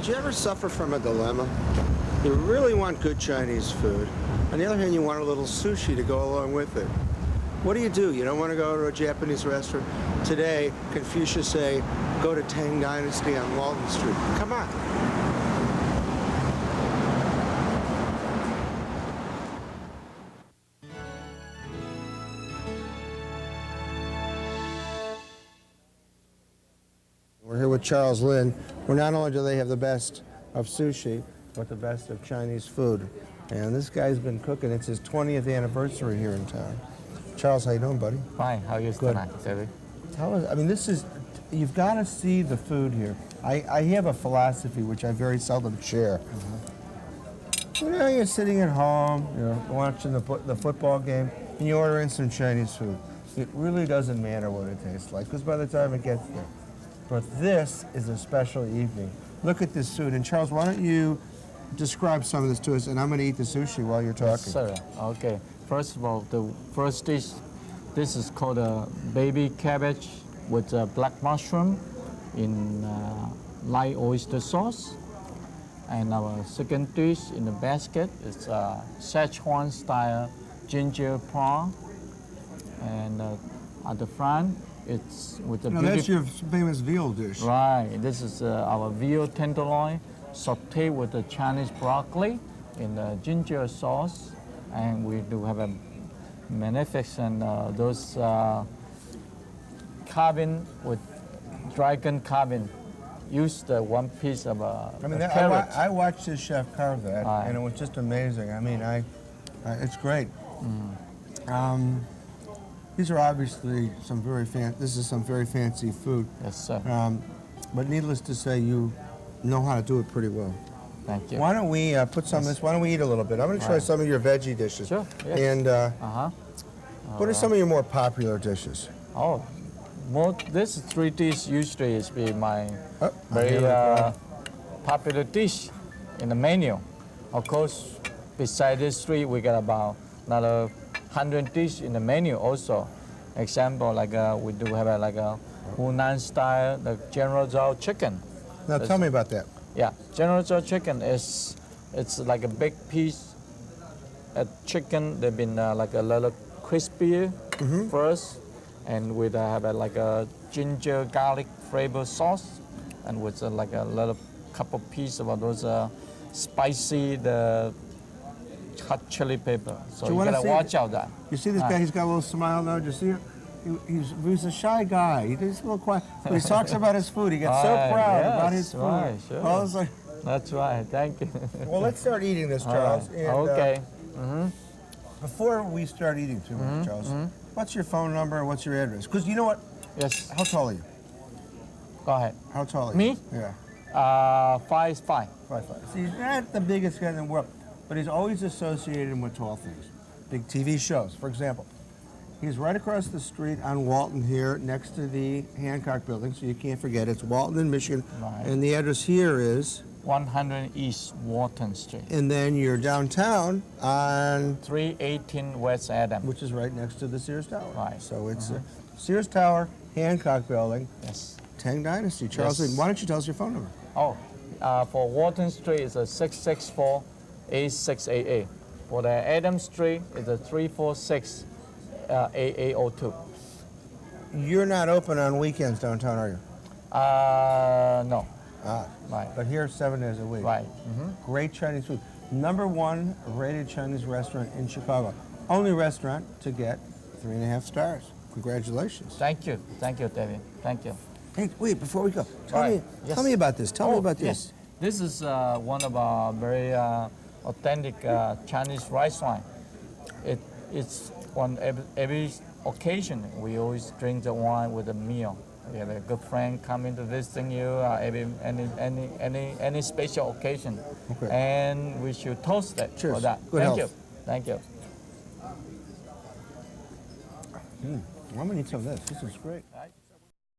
do you ever suffer from a dilemma? You really want good Chinese food. On the other hand, you want a little sushi to go along with it. What do? You don't want to go to a Japanese restaurant? Today, Confucius say, go to Tang Dynasty on Walton Street. Come on. We're here with Charles Lin, where not only do they have the best of sushi, but the best of Chinese food. And this guy's been cooking. It's his 20th anniversary here in town. Charles, how you doing, buddy? Fine. How are you tonight, David? This is, you've got to see the food here. I have a philosophy which I very seldom share. You know, you're sitting at home, watching the football game, and you order in some Chinese food. It really doesn't matter what it tastes like, because by the time it gets there. But this is a special evening. Look at this food. And Charles, why don't you describe some of this to us, and I'm going to eat the sushi while you're talking. Yes, sir. Okay. First of all, the first dish, this is called a baby cabbage with black mushroom in light oyster sauce. And our second dish in the basket is Szechuan style ginger prawn. And at the front, it's with the that's your famous veal dish. Right. This is our veal tenderloin sauteed with the Chinese broccoli in the ginger sauce. And we do have a magnificent those carving with dragon carving. Use the one piece of carrot. I watched this chef carve that, and it was just amazing. I mean, it's great. These are obviously some very this is some very fancy food. Yes, sir. But needless to say, you know how to do it pretty well. Thank you. Why don't we put some of this? Why don't we eat a little bit? I'm going to try some of your veggie dishes. Sure. Yes. And what are some of your more popular dishes? Oh, this three dishes usually is be my very popular dish in the menu. Of course, beside this three, we got about another 100 dishes in the menu also. Example, like we do have like a Hunan style, the General Tso chicken. Now tell me about that. Yeah, General Tso chicken it's like a big piece of chicken. They've been like a little crispier first, and with have like a ginger garlic flavor sauce, and with like a little couple piece of those spicy the hot chili pepper. So you gotta watch out that. You see this guy? He's got a little smile now. Do you see it? He's a shy guy. He's a little quiet. But he talks about his food. He gets so proud about his food. Right, sure. Well, that's right. Thank you. Well, let's start eating this, Charles. And, okay. Before we start eating too much, Charles, what's your phone number and what's your address? Because you know what? Yes. How tall are you? Go ahead. How tall are you? Me? Yeah. 5'5". 5'5". See, he's not the biggest guy in the world, but he's always associated with tall things. Big TV shows, for example. He's right across the street on Walton here, next to the Hancock building, so you can't forget. It's Walton in Michigan, and the address here is 100 East Walton Street. And then you're downtown on 318 West Adam, which is right next to the Sears Tower. Right. So it's Sears Tower, Hancock building. Yes. Tang Dynasty. Charles, why don't you tell us your phone number? Oh, for Walton Street it's a 664-8688. For the Adams Street it's a 346-8802. You're not open on weekends downtown, are you? No. Right. But here 7 days a week. Right. Great Chinese food. #1 rated Chinese restaurant in Chicago. Only restaurant to get 3.5 stars. Congratulations. Thank you, David. Thank you. Hey, wait, before we go, tell me about this. Tell me about this. Yes. This is one of our very authentic Chinese rice wine. It's on every occasion. We always drink the wine with a meal. We have a good friend coming to visiting you any special occasion, and we should toast it for that. Thank you. Thank you. I'm gonna eat some of this. This is great.